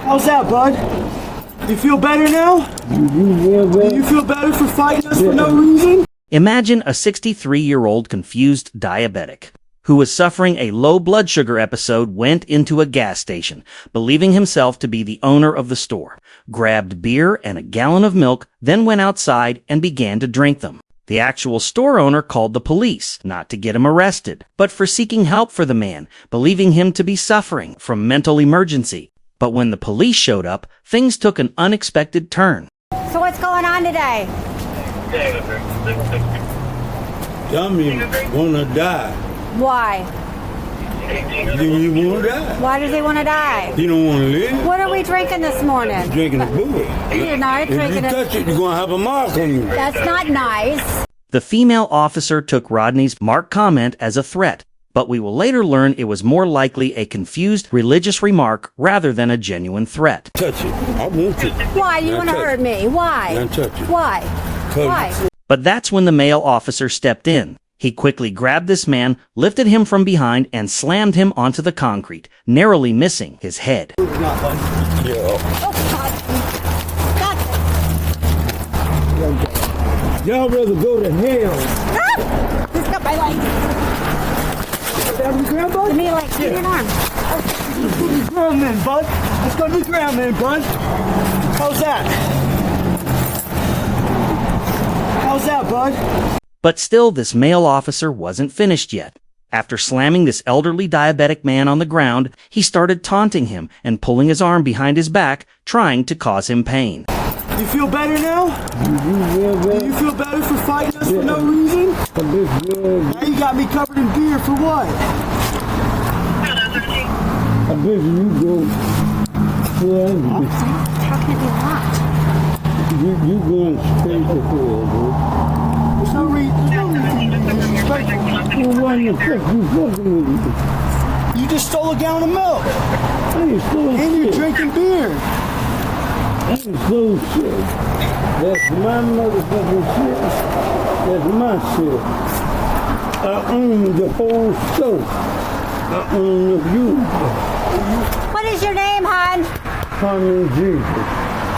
How's that, bud? You feel better now? Do you feel better for fighting us for no reason? Imagine a 63-year-old confused diabetic who was suffering a low blood sugar episode went into a gas station, believing himself to be the owner of the store, grabbed beer and a gallon of milk, then went outside and began to drink them. The actual store owner called the police, not to get him arrested, but for seeking help for the man, believing him to be suffering from mental emergency. But when the police showed up, things took an unexpected turn. So what's going on today? Dummy wanna die. Why? You wanna die. Why does he want to die? You don't wanna live. What are we drinking this morning? Drinking a booze. You're not If you drinking it. touch it, you're gonna have a mark on you. That's not nice. The female officer took Rodney's marked comment as a threat, but we will later learn it was more likely a confused religious remark rather than a genuine threat. Touch it. I want you. Why? You Now want to touch hurt it. me? Why? Now touch it. Why? Touch Why? it. But that's when the male officer stepped in. He quickly grabbed this man, lifted him from behind, and slammed him onto the concrete, narrowly missing his head. Yeah. Oh, God. God. Y'all rather go to hell. Ah! He's got my leg. Give me a leg. Give me an arm. Let's go to the ground then, bud. Let's go to the ground then, bud. How's that? How's that, bud? But still, this male officer wasn't finished yet. After slamming this elderly diabetic man on the ground, he started taunting him and pulling his arm behind his back, trying to cause him pain. You feel better now? Do you feel better for fighting us for no reason? Now you got me covered in beer for what? I bet you go. How can it be locked? You going straight to hell, bro. There's no reason. Disrespectful. Well, why the fuck you fucking with me? You just stole a gallon of milk. I ain't stole And you're shit. drinking beer. I ain't stole shit. That's my motherfucking shit. That's my shit. I own the whole store. I own you. What is your name, hon? Carmen Jesus.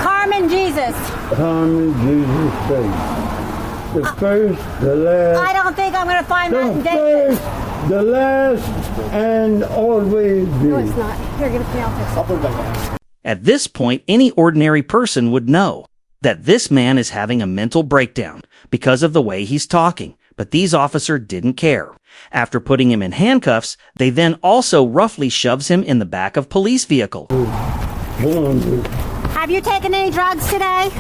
Carmen Jesus. Carmen Jesus face. The first, the last. I don't think I'm going to find that in The David. first, the last, and always be. No, it's not. Here, give it to me. I'll fix it. I'll put it back on. At this point, any ordinary person would know that this man is having a mental breakdown because of the way he's talking, but these officers didn't care. After putting him in handcuffs, they then also roughly shoves him in the back of police vehicle. Hold on, dude. Have you taken any drugs today?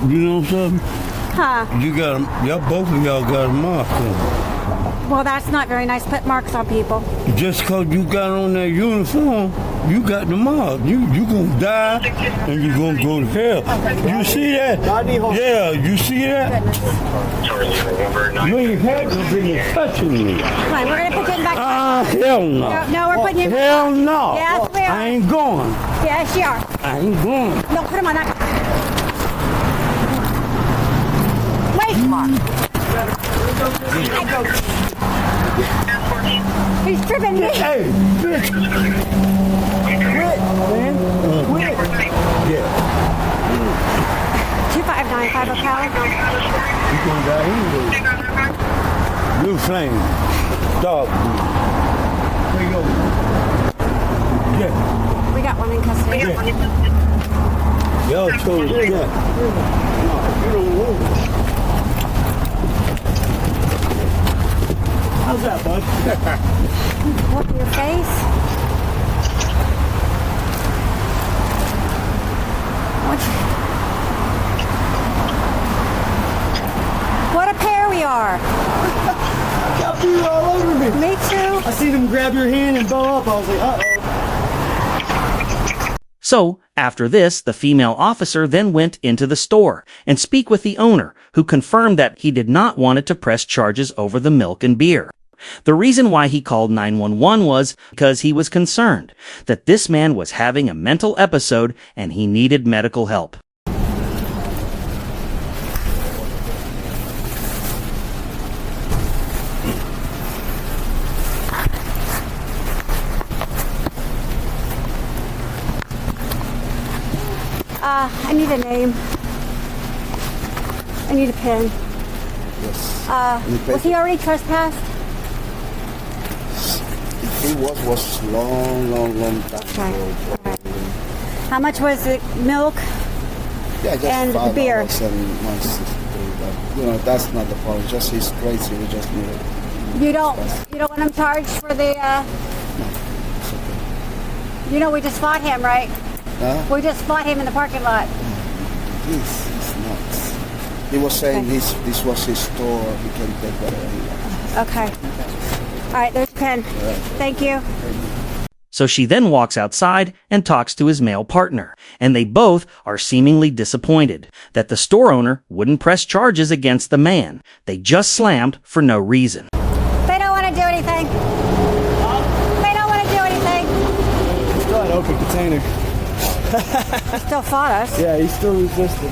You know something? Huh. You got y'all, both of y'all got a mark on. Well, that's not very nice. Put marks on people. Just cause you got on that uniform, you got the mark. You gonna die and you gonna go to hell. You see that? Yeah, you see that? You ain't had no business touching me. Come on, we're going to put you in back. Hell no. No, we're putting you in Hell no. Yes, we are. I ain't going. Yes, you are. I ain't going. No, put him on that. Wait. He's tripping me. Hey, bitch. Quit, man. Quit. Yeah. 2595 a pound. You gonna die anyway. Blue flame. Dog. Where you go? Yeah. We got one in custody. Y'all told me that. No, you don't want it. How's that, bud? Look at your face. What a pair we are. Got beer all over me. Me too. I seen him grab your hand and bow up. I was like, uh-oh. So, after this, the female officer then went into the store and speak with the owner, who confirmed that he did not want to press charges over the milk and beer. The reason why he called 911 was because he was concerned that this man was having a mental episode and he needed medical help. I need a name. I need a pen. Yes. Was he already trespassed? He was long time Okay. ago. Alright. How much was the milk? Yeah, just And the $5 beer. and $1.63. But that's not the problem. Just he's crazy. We just need it. You don't want him charged for the we just fought him, right? Huh? We just fought him in the parking lot. He's nuts. He was saying Okay. this was his store. He can take whatever he wants. Okay. All right, there's a pen. Thank you. So she then walks outside and talks to his male partner, and they both are seemingly disappointed that the store owner wouldn't press charges against the man. They just slammed for no reason. They don't want to do anything. They don't want to do anything. Still an open container. He still fought us. Yeah, he's still resisting.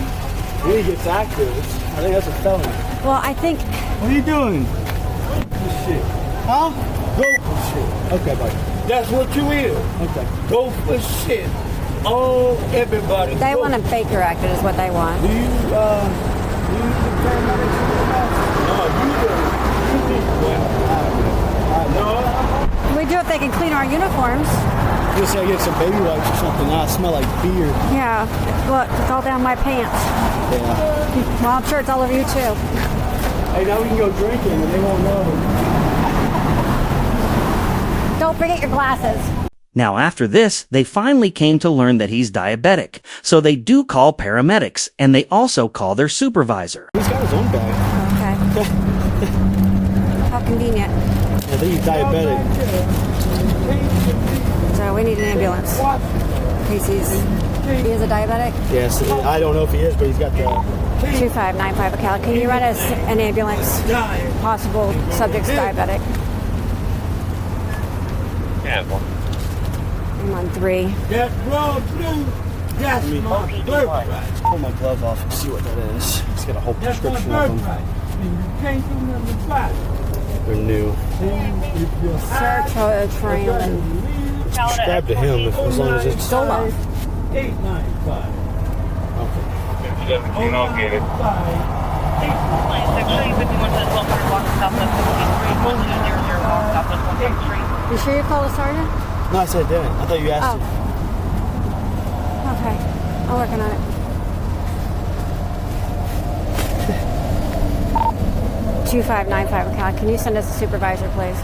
When he gets active, I think that's a felony. Well, I think What are you doing? This shit. Huh? Go for shit. Okay, buddy. That's what you is. Okay. Go for shit. Oh, everybody. they go. want him Baker acted is what they want. Do you use the paramedics in the house? No, you do. You need one. No. We do if they can clean our uniforms. Just say I get some baby wipes or something. Now I smell like beer. Yeah. Look, it's all down my pants. Yeah. Well, I'm sure it's all over you too. Hey, now we can go drinking and they won't know. Don't forget your glasses. Now after this, they finally came to learn that he's diabetic, so they do call paramedics, and they also call their supervisor. He's got his own bag. Okay. How convenient. I think he's diabetic. So we need an ambulance. In case he is a diabetic. Yes, I don't know if he is, but he's got the... 2595 account. Can you run us an ambulance? Possible subject's diabetic. I'm on 3. That's wrong, blue. That's my birthright. Pull my glove off and see what that is. He's got a whole That's my prescription of them. birthright. And you can't do nothing about it. They're new. Sertraline. It's prescribed to him as long as it's... Zoloft. 895. You don't get it. You sure you called the sergeant? No, I said I didn't. I thought you asked him. Okay. I'm working on it. 2595 account. Can you send us a supervisor, please?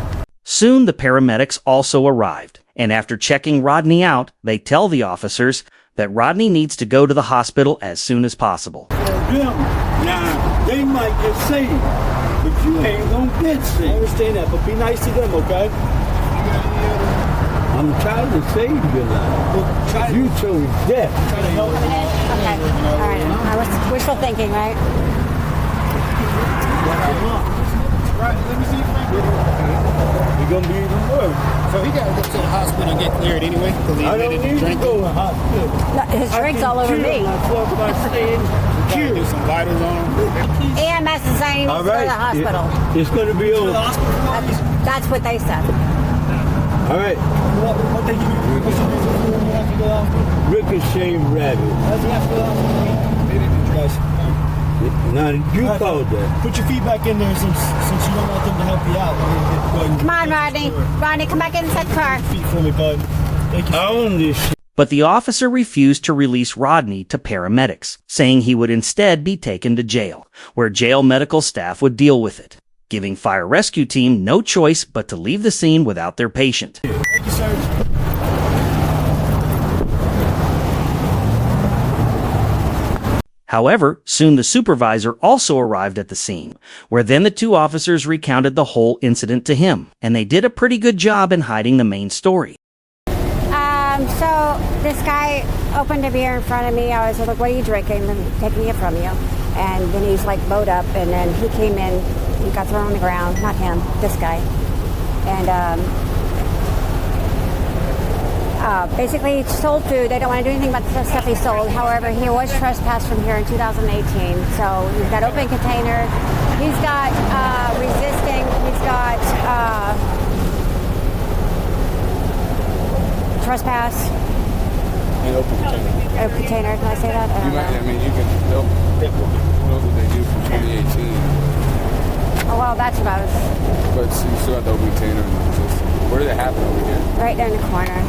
Soon the paramedics also arrived, and after checking Rodney out, they tell the officers that Rodney needs to go to the hospital as soon as possible. Them, now, they might get saved, but you ain't gonna get I saved. understand that, but be nice to them, okay? I'm trying to save your life. You chose death. Okay. All right. I was wishful thinking, right? You're gonna be even worse. So he got to go to the hospital and get cleared anyway because he I admitted don't to need to drinking. go to hospital. No, his drink's all over me. Myself by staying Got to here. do some vitals on him. EMS is saying he needs All to go to right. the hospital. It's gonna be over. That's what they said. All right. What they give you? What's the reason for you have to go out? Ricochet rabbit. Why does he have to go out? Guys, Now you called that. put your feet back in there since you don't want them to help you out. Go ahead and Come on, Rodney. Rodney, come back inside the car. feet for me, bud. Thank you. I own this shit. But the officer refused to release Rodney to paramedics, saying he would instead be taken to jail, where jail medical staff would deal with it, giving fire rescue team no choice but to leave the scene without their patient. Thank you, sir. However, soon the supervisor also arrived at the scene, where then the two officers recounted the whole incident to him, and they did a pretty good job in hiding the main story. So this guy opened a beer in front of me. I was like, what are you drinking? I'm taking it from you. And then he's like bowed up, and then he came in, he got thrown on the ground. Not him, this guy. And basically he sold food. They don't want to do anything about the stuff he sold. However, he was trespassed from here in 2018. So he's got open container. He's got resisting. He's got trespass. And open container. container. Can I say that? I You don't might, know. I mean, you can know what they do from 2018, Oh, well, that's what I was but you still have the open container and the resisting. Where did it happen over here? right there in the corner.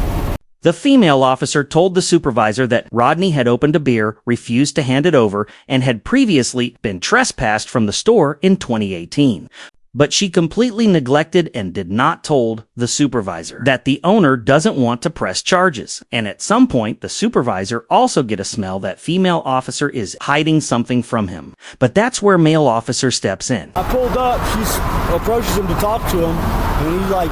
The female officer told the supervisor that Rodney had opened a beer, refused to hand it over, and had previously been trespassed from the store in 2018. But she completely neglected and did not told the supervisor that the owner doesn't want to press charges. And at some point, the supervisor also get a smell that female officer is hiding something from him. But that's where male officer steps in. I pulled up, she approaches him to talk to him, and he like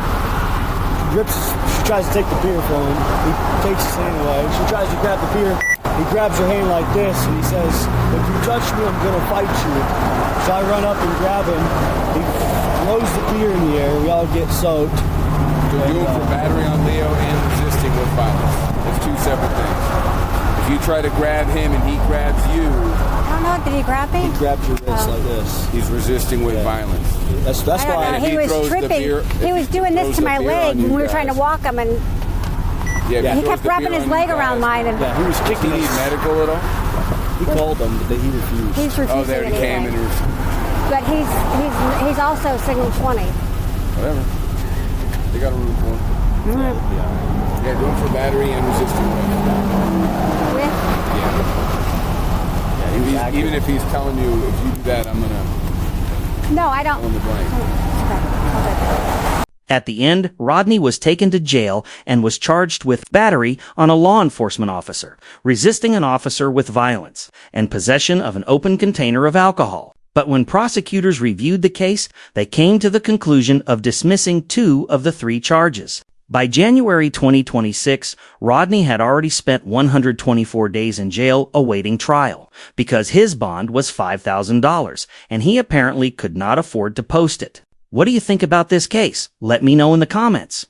she tries to take the beer from him. He takes his hand away. She tries to grab the beer. He grabs her hand like this, and he says, "If you touch me, I'm gonna fight you." So I run up and grab him. He throws the beer in the air. We all get soaked. So doing for battery on Leo and resisting with violence. It's two separate things. If you try to grab him and he grabs you, I don't know. Did he grab me? He grabs your wrist like this. he's resisting with violence. That's I don't why. know. if He he was throws the tripping. beer- He if was he doing this throws to the my beer leg on when you we were trying to guys. walk him, and Yeah, he throws kept the wrapping beer his on leg you around guys. mine, and Yeah, he was Do kicking you need us. medical at all? He called him, but he refused. he's refusing Oh, there he anyway. came and But he's also signal 20. whatever. They got a room for him. Yeah, doing for battery and resisting with. With Yeah. Even if he's telling you, if you do that, I'm gonna no, I don't. on the blank. Okay. At the end, Rodney was taken to jail and was charged with battery on a law enforcement officer, resisting an officer with violence, and possession of an open container of alcohol. But when prosecutors reviewed the case, they came to the conclusion of dismissing 2 of the 3 charges. By January 2026, Rodney had already spent 124 days in jail awaiting trial because his bond was $5,000 and he apparently could not afford to post it. What do you think about this case? Let me know in the comments.